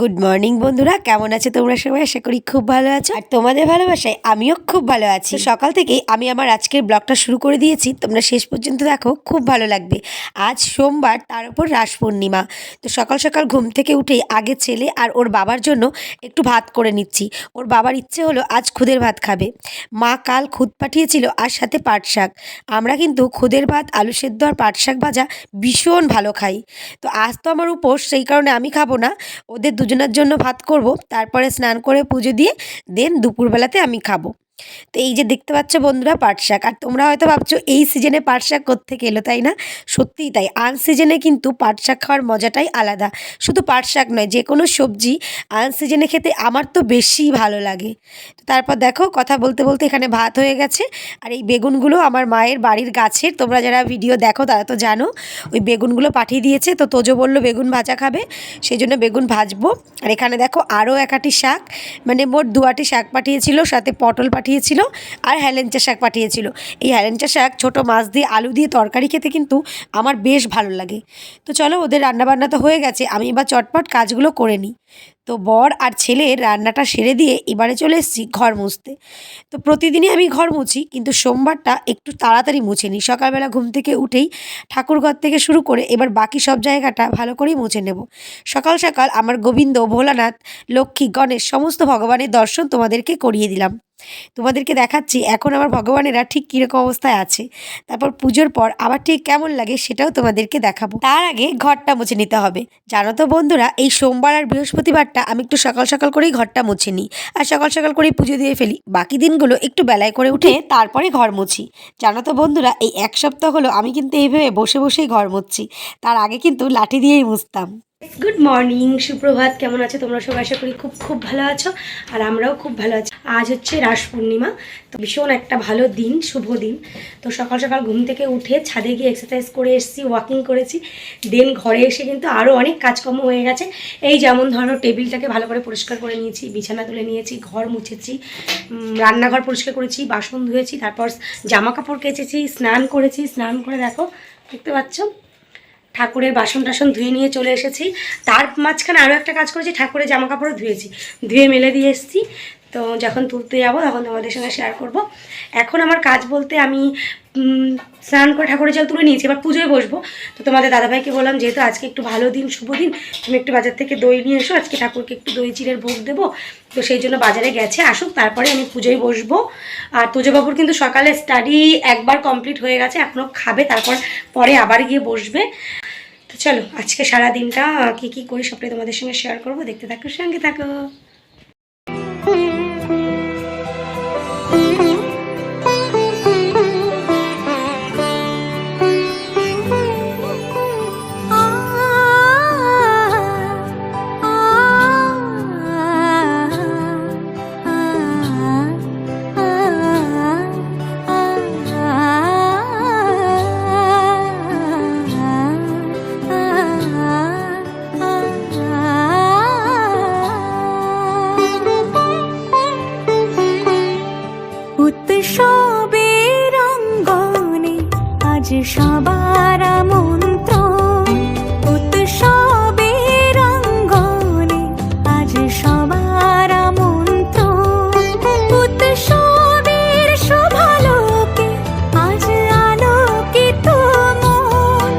Good morning বন্ধুরা, কেমন আছে তোমরা সবাই? আশা করি খুব ভালো আছো, আর তোমাদের ভালোবাসায় আমিও খুব ভালো আছি। সকাল থেকেই আমি আমার আজকের ব্লগটা শুরু করে দিয়েছি, তোমরা শেষ পর্যন্ত দেখো, খুব ভালো লাগবে। আজ সোমবার, তার উপর রাস পূর্ণিমা। তো সকাল সকাল ঘুম থেকে উঠেই আগে ছেলে আর ওর বাবার জন্য একটু ভাত করে নিচ্ছি। ওর বাবার ইচ্ছে হলো আজ খুদের ভাত খাবে। মা কাল খুদ পাঠিয়েছিল আর সাথে পাট শাক। আমরা কিন্তু খুদের ভাত, আলু সেদ্ধ আর পাট শাক ভাজা ভীষণ ভালো খাই। তো আজ তো আমার উপোস, সেই কারণে আমি খাবো না, ওদের দুজনের জন্য ভাত করব। তারপরে স্নান করে পুজো দিয়ে দেন দুপুরবেলাতে আমি খাবো। তো এই যে দেখতে পাচ্ছ বন্ধুরা, পাট শাক। আর তোমরা হয়তো ভাবছো এই সিজনে পাট শাক কোত্থেকে এলো, তাই না? সত্যিই তাই, আনসিজনে কিন্তু পাট শাক খাওয়ার মজাটাই আলাদা। শুধু পাট শাক নয়, যে কোনো সবজি আনসিজনে খেতে আমার তো বেশি ভালো লাগে। তো তারপর দেখো, কথা বলতে বলতে এখানে ভাত হয়ে গেছে। আর এই বেগুনগুলো আমার মায়ের বাড়ির গাছের, তোমরা যারা ভিডিও দেখো তারা তো জানো, ওই বেগুনগুলো পাঠিয়ে দিয়েছে। তো তোজো বললো বেগুন ভাজা খাবে, সেই জন্য বেগুন ভাজবো। আর এখানে দেখো আরও একাটি শাক, মানে মোট দুয়াটি শাক পাঠিয়েছিল, সাথে পটল পাঠিয়েছিল আর হেলেঞ্চা শাক পাঠিয়েছিল। এই হেলেঞ্চা শাক ছোটো মাছ দিয়ে আলু দিয়ে তরকারি খেতে কিন্তু আমার বেশ ভালো লাগে। তো চলো, ওদের রান্নাবান্না তো হয়ে গেছে, আমি এবার চটপট কাজগুলো করে নিই। তো বর আর ছেলের রান্নাটা সেরে দিয়ে এবারে চলে এসেছি ঘর মুছতে। তো প্রতিদিনই আমি ঘর মুছি, কিন্তু সোমবারটা একটু তাড়াতাড়ি মুছে নিই। সকালবেলা ঘুম থেকে উঠেই ঠাকুর ঘর থেকে শুরু করে এবার বাকি সব জায়গাটা ভালো করেই মুছে নেব। সকাল সকাল আমার গোবিন্দ, ভোলানাথ, লক্ষ্মী, গণেশ সমস্ত ভগবানের দর্শন তোমাদেরকে করিয়ে দিলাম। তোমাদেরকে দেখাচ্ছি এখন আমার ভগবানেরা ঠিক কীরকম অবস্থায় আছে। তারপর পুজোর পর আবার ঠিক কেমন লাগে সেটাও তোমাদেরকে দেখাবো। তার আগে ঘরটা মুছে নিতে হবে। জানো তো বন্ধুরা, এই সোমবার আর বৃহস্পতিবারটা আমি একটু সকাল সকাল করেই ঘরটা মুছে নিই, আর সকাল সকাল করেই পুজো দিয়ে ফেলি। বাকি দিনগুলো একটু বেলায় করে উঠে তারপরে ঘর মুছি। জানো তো বন্ধুরা, এই এক সপ্তাহ হলো আমি কিন্তু এইভাবে বসে বসেই ঘর মুছছি। তার আগে কিন্তু লাঠি দিয়েই মুছতাম। গুড মর্নিং, সুপ্রভাত। কেমন আছো তোমরা সবাই? আশা করি খুব খুব ভালো আছো, আর আমরাও খুব ভালো আছি। আজ হচ্ছে রাস পূর্ণিমা, তো ভীষণ একটা ভালো দিন, শুভ দিন। তো সকাল সকাল ঘুম থেকে উঠে ছাদে গিয়ে এক্সারসাইজ করে এসেছি, ওয়াকিং করেছি। দেন ঘরে এসে কিন্তু আরও অনেক কাজকর্ম হয়ে গেছে। এই যেমন ধরো, টেবিলটাকে ভালো করে পরিষ্কার করে নিয়েছি, বিছানা তুলে নিয়েছি, ঘর মুছেছি, রান্নাঘর পরিষ্কার করেছি, বাসন ধুয়েছি, তারপর জামা কাপড় কেচেছি, স্নান করেছি। স্নান করে দেখো, দেখতে পাচ্ছ, ঠাকুরের বাসন টাসন ধুয়ে নিয়ে চলে এসেছি। তার মাঝখানে আরও একটা কাজ করেছি, ঠাকুরের জামা কাপড়ও ধুয়েছি, ধুয়ে মেলে দিয়ে এসেছি। তো যখন তুলতে যাবো তখন তোমাদের সঙ্গে শেয়ার করব। এখন আমার কাজ বলতে, আমি স্নান করে ঠাকুরের জল তুলে নিয়েছি, এবার পুজোয় বসবো। তো তোমাদের দাদাভাইকে বললাম, যেহেতু আজকে একটু ভালো দিন, শুভ দিন, তুমি একটু বাজার থেকে দই নিয়ে এসো, আজকে ঠাকুরকে একটু দই চিড়ের ভোগ দেবো। তো সেই জন্য বাজারে গেছে, আসুক, তারপরে আমি পুজোয় বসবো। আর তোজবাবুর কিন্তু সকালে স্টাডি একবার কমপ্লিট হয়ে গেছে, এখনও খাবে, তারপর পরে আবার গিয়ে বসবে। তো চলো, আজকে সারা দিনটা কী কী করি সবটাই তোমাদের সঙ্গে শেয়ার করবো, দেখতে থাকো, সঙ্গে থাকো। উৎসবের অঙ্গনে আজ সবার আমন্ত্রণ, উৎসবের অঙ্গনে আজ সবার আমন্ত্রণ, উৎসবের শোভালোকে আজ আলোকিত মন,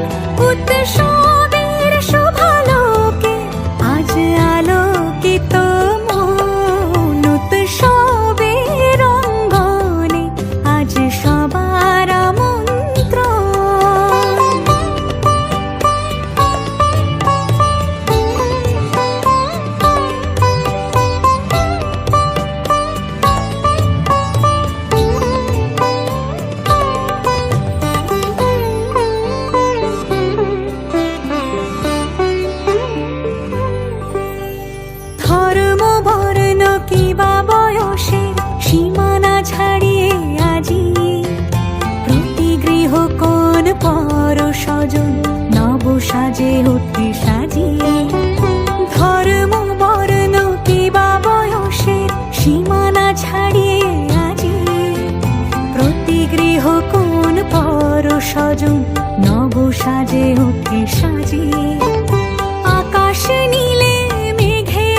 উৎসবের শোভালোকে আজ আলোকিত মন, উৎসবের অঙ্গনে আজ সবার আমন্ত্রণ। ধর্ম বর্ণ কিবা বয়সের সীমানা ছাড়িয়ে আজি প্রতি গৃহ কোন পর স্বজন নব সাজে অতি সাজিয়ে। ধর্ম বর্ণ কিবা বয়সের সীমানা ছাড়িয়ে আজি প্রতি গৃহ কোন পর স্বজন নব সাজে অতি সাজিয়ে। আকাশ নীলে মেঘে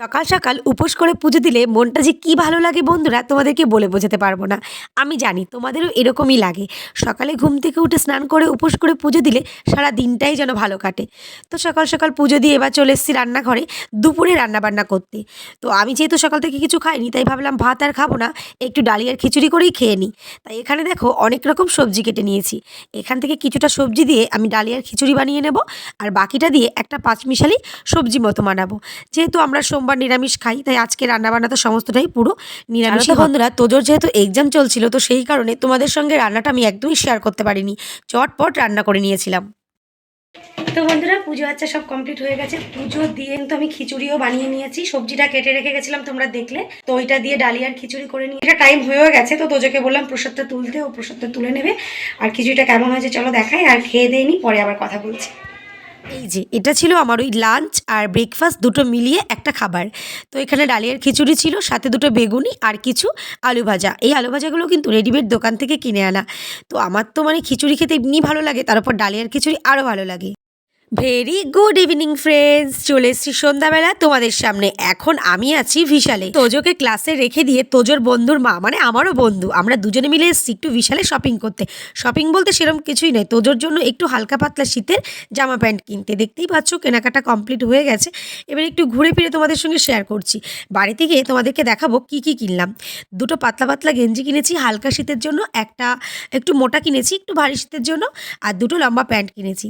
সকাল সকাল উপোস করে পুজো দিলে মনটা যে কী ভালো লাগে বন্ধুরা, তোমাদেরকে বলে বোঝাতে পারবো না। আমি জানি তোমাদেরও এরকমই লাগে। সকালে ঘুম থেকে উঠে স্নান করে উপোস করে পুজো দিলে সারা দিনটাই যেন ভালো কাটে। তো সকাল সকাল পুজো দিয়ে এবার চলে এসেছি রান্নাঘরে দুপুরে রান্নাবান্না করতে। তো আমি যেহেতু সকাল থেকে কিছু খাইনি, তাই ভাবলাম ভাত আর খাবো না, একটু ডালিয়ার খিচুড়ি করেই খেয়ে নিই। তাই এখানে দেখো অনেক রকম সবজি কেটে নিয়েছি। এখান থেকে কিছুটা সবজি দিয়ে আমি ডালিয়ার খিচুড়ি বানিয়ে নেব, আর বাকিটা দিয়ে একটা পাঁচমিশালি সবজি মতো বানাবো। যেহেতু আমরা সোমবার নিরামিষ খাই, তাই আজকে রান্নাবান্না তো সমস্তটাই পুরো নিরামিষ। বন্ধুরা, তোজোর যেহেতু এক্সাম চলছিল, তো সেই কারণে তোমাদের সঙ্গে রান্নাটা আমি একদমই শেয়ার করতে পারিনি, চটপট রান্না করে নিয়েছিলাম। তো বন্ধুরা, পুজো আচ্ছা সব কমপ্লিট হয়ে গেছে। পুজো দিয়ে তো আমি খিচুড়িও বানিয়ে নিয়েছি। সবজিটা কেটে রেখে গেছিলাম, তোমরা দেখলে। তো ওইটা দিয়ে ডালিয়ার খিচুড়ি করে নিয়ে এটা টাইম হয়েও গেছে। তো তোজোকে বললাম প্রসাদটা তুলতে, ও প্রসাদটা তুলে নেবে। আর খিচুড়িটা কেমন হয়েছে চলো দেখাই, আর খেয়ে দিয়ে নিই, পরে আবার কথা বলছি। এই যে এটা ছিল আমার ওই লাঞ্চ আর ব্রেকফাস্ট দুটো মিলিয়ে একটা খাবার। তো এখানে ডালিয়ার খিচুড়ি ছিল, সাথে দুটো বেগুনি আর কিছু আলু ভাজা। এই আলু ভাজাগুলো কিন্তু রেডিমেড দোকান থেকে কিনে আনা। তো আমার তো মানে খিচুড়ি খেতে এমনি ভালো লাগে, তার উপর ডালিয়ার খিচুড়ি আরও ভালো লাগে। ভেরি গুড ইভিনিং ফ্রেন্ডস, চলে এসেছি সন্ধ্যাবেলা তোমাদের সামনে। এখন আমি আছি বিশালে। তোজোকে ক্লাসে রেখে দিয়ে তোজোর বন্ধুর মা, মানে আমারও বন্ধু, আমরা দুজনে মিলে এসেছি একটু বিশালে শপিং করতে। শপিং বলতে সেরকম কিছুই নেই, তোজোর জন্য একটু হালকা পাতলা শীতের জামা প্যান্ট কিনতে। দেখতেই পাচ্ছ কেনাকাটা কমপ্লিট হয়ে গেছে। এবার একটু ঘুরে ফিরে তোমাদের সঙ্গে শেয়ার করছি। বাড়িতে গিয়ে তোমাদেরকে দেখাবো কি কি কিনলাম। দুটো পাতলা পাতলা গেঞ্জি কিনেছি হালকা শীতের জন্য, একটা একটু মোটা কিনেছি একটু ভারী শীতের জন্য, আর দুটো লম্বা প্যান্ট কিনেছি।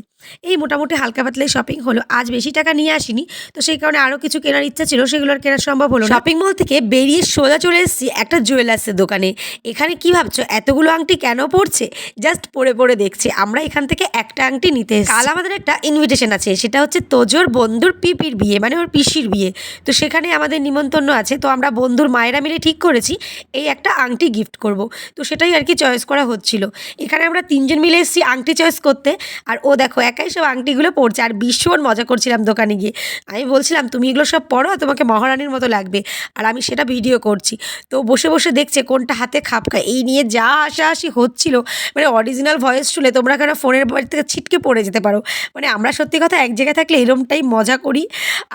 এই মোটামুটি হালকা পাতলাই শপিং হলো। আজ বেশি টাকা নিয়ে আসিনি, তো সেই কারণে আরও কিছু কেনার ইচ্ছা ছিল, সেগুলো আর কেনা সম্ভব হলো না। শপিং মল থেকে বেরিয়ে সোজা চলে এসেছি একটা জুয়েলার্সের দোকানে। এখানে কি ভাবছো এতগুলো আংটি কেন পড়ছে? জাস্ট পরে পরে দেখছি। আমরা এখান থেকে একটা আংটি নিতে এসেছি। কাল আমাদের একটা ইনভিটেশন আছে, সেটা হচ্ছে তোজোর বন্ধুর পিপির বিয়ে, মানে ওর পিসির বিয়ে। তো সেখানে আমাদের নিমন্ত্রণ আছে। তো আমরা বন্ধুর মায়েরা মিলে ঠিক করেছি এই একটা আংটি গিফট করব। তো সেটাই আর কি চয়েস করা হচ্ছিল। এখানে আমরা তিনজন মিলে এসেছি আংটি চয়েস করতে, আর ও দেখো একাই সব আংটিগুলো পড়ছে। আর ভীষণ মজা করছিলাম দোকানে গিয়ে। আমি বলছিলাম তুমি এগুলো সব পড়ো, তোমাকে মহারানীর মতো লাগবে। আর আমি সেটা ভিডিও করছি। তো বসে বসে দেখছে কোনটা হাতে খাপ খায়, এই নিয়ে যা হাসাহাসি হচ্ছিল। মানে অরিজিনাল ভয়েস শুনে তোমরা কেন ফোনের বাড়ি থেকে ছিটকে পড়ে যেতে পারো। মানে আমরা সত্যি কথা এক জায়গায় থাকলে এরমটাই মজা করি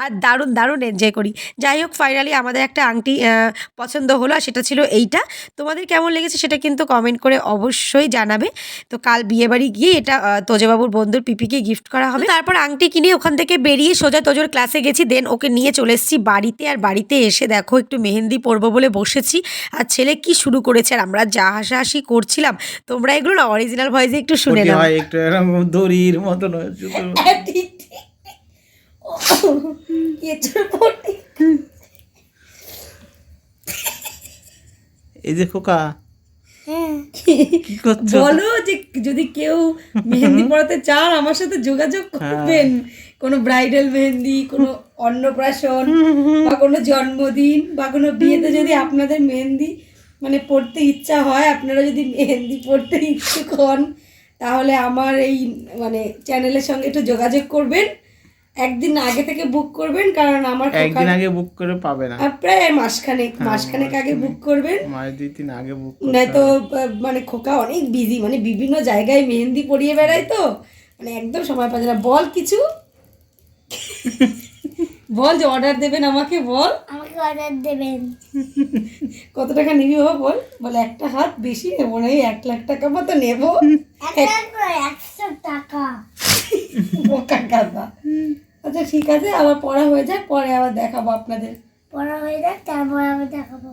আর দারুণ দারুণ এনজয় করি। যাই হোক, ফাইনালি আমাদের একটা আংটি পছন্দ হলো, আর সেটা ছিল এইটা। তোমাদের কেমন লেগেছে সেটা কিন্তু কমেন্ট করে অবশ্যই জানাবে। তো কাল বিয়েবাড়ি গিয়ে এটা তোজবাবুর বন্ধুর পিপিকে গিফট করা হবে। তারপর আংটি কিনে ওখান থেকে বেরিয়ে সোজা তোজোর ক্লাসে গেছি, দেন ওকে নিয়ে চলে এসেছি বাড়িতে। আর বাড়িতে এসে দেখো একটু মেহেন্দি পরবো বলে বসেছি, আর ছেলে কি শুরু করেছে, আর আমরা যা হাসাহাসি করছিলাম। তোমরা এগুলো না অরিজিনাল ভয়েসে একটু শুনে নাও। একটু এরকম দড়ির মতন এই যে খোকা কি করছো? বলো যে যদি কেউ মেহেন্দি পড়াতে চান আমার সাথে যোগাযোগ করবেন। কোনো ব্রাইডাল মেহেন্দি, কোনো অন্নপ্রাশন বা কোনো জন্মদিন বা কোনো বিয়েতে যদি আপনাদের মেহেন্দি মানে পড়তে ইচ্ছা হয়, আপনারা যদি মেহেন্দি পড়তে ইচ্ছুক হন, তাহলে আমার এই মানে চ্যানেলের সঙ্গে একটু যোগাযোগ করবেন। একদিন আগে থেকে বুক করবেন, কারণ আমার একদিন আগে বুক করে পাবে না, প্রায় মাসখানেক আগে বুক করবেন। মাস 2-3 আগে বুক নয়তো মানে খোকা অনেক বিজি, মানে বিভিন্ন জায়গায় মেহেন্দি পরিয়ে বেড়ায়, তো মানে একদম সময় পাচ্ছে না। বল কিছু বল, যে অর্ডার দেবেন আমাকে, বল আমাকে অর্ডার দেবেন। কত টাকা নিবি বাবা, বল বল। একটা হাত বেশি নেবো না, এই 1 লাখ টাকা মতো নেবো। 100 টাকা। বোকা গাধা। আচ্ছা ঠিক আছে, আবার পড়া হয়ে যায়, পরে আবার দেখাবো আপনাদের। পড়া হয়ে যাক, তারপর আমি দেখাবো।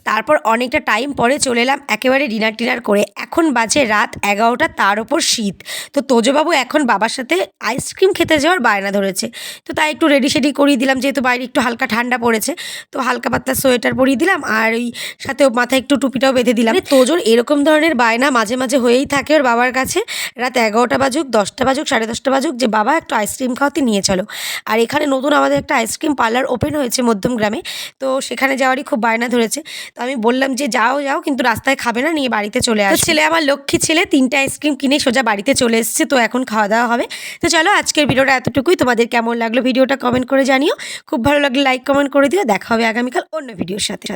তারপর অনেকটা টাইম পরে চলে এলাম একেবারে ডিনার করে। এখন বাজে রাত 11টা, তার ওপর শীত। তো তোজবাবু এখন বাবার সাথে আইসক্রিম খেতে যাওয়ার বায়না ধরেছে। তো তাই একটু রেডি শেডি করিয়ে দিলাম, যেহেতু বাইরে একটু হালকা ঠান্ডা পড়েছে। তো হালকা পাতলা সোয়েটার পরিয়ে দিলাম, আর ওই সাথে মাথায় একটু টুপিটাও বেঁধে দিলাম। তোজোর এরকম ধরনের বায়না মাঝে মাঝে হয়েই থাকে ওর বাবার কাছে। রাত 11টা বাজুক, 10টা বাজুক, 10:30 বাজুক, যে বাবা একটু আইসক্রিম খাওয়াতে নিয়ে চলো। আর এখানে নতুন আমাদের একটা আইসক্রিম পার্লার ওপেন হয়েছে মধ্যমগ্রামে, তো সেখানে যাওয়ারই খুব বায়না ধরেছে। তো আমি বললাম যে যাও কিন্তু রাস্তায় খাবে না, নিয়ে বাড়িতে চলে আসো। ছেলে আমার লক্ষ্মী ছেলে 3টে আইসক্রিম কিনে সোজা বাড়িতে চলে এসেছে। তো এখন খাওয়া দাওয়া হবে। তো চলো, আজকের ভিডিওটা এতটুকুই। তোমাদের কেমন লাগলো ভিডিওটা কমেন্ট করে জানিও। খুব ভালো লাগলে লাইক কমেন্ট করে দিও। দেখা হবে আগামীকাল অন্য ভিডিওর সাথে।